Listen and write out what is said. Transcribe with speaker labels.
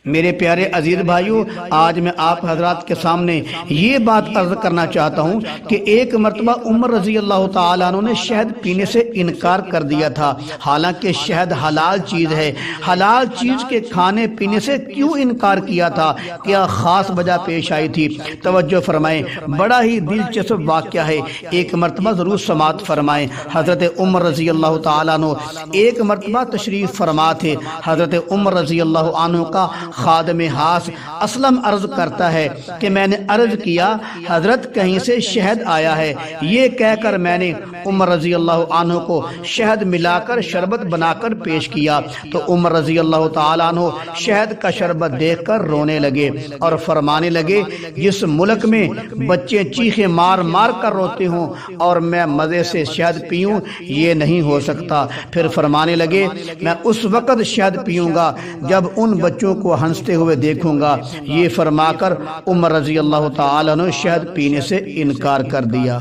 Speaker 1: میرے پیارے عزیز بھائیوں، آج میں آپ حضرات کے سامنے یہ بات عرض کرنا چاہتا ہوں کہ ایک مرتبہ عمر رضی اللہ تعالیٰ عنہ نے شہد پینے سے انکار کر دیا تھا، حالانکہ شہد حلال چیز ہے۔ حلال چیز کے کھانے پینے سے کیوں انکار کیا تھا؟ کیا خاص وجہ پیش آئی تھی؟ توجہ فرمائیں، بڑا ہی دلچسپ واقعہ ہے، ایک مرتبہ ضرور سماعت فرمائیں۔ حضرت عمر رضی اللہ تعالیٰ عنہ ایک مرتبہ تشریف فرما تھے۔ حضرت عمر رضی اللہ عنہ کا خادم خاص اسلم عرض کرتا ہے کہ میں نے عرض کیا حضرت کہیں سے شہد آیا ہے، یہ کہہ کر میں نے عمر رضی اللہ عنہ کو شہد ملا کر شربت بنا کر پیش کیا تو عمر رضی اللہ تعالیٰ عنہ شہد کا شربت دیکھ کر رونے لگے اور فرمانے لگے جس ملک میں بچے چیخیں مار مار کر روتے ہوں اور میں مزے سے شہد پیوں یہ نہیں ہو سکتا۔ پھر فرمانے لگے میں اس وقت شہد پیوں گا جب ان بچوں کو ہنستے ہوئے دیکھوں گا۔ یہ فرما کر عمر رضی اللہ تعالیٰ عنہ شہد پینے سے انکار کر دیا۔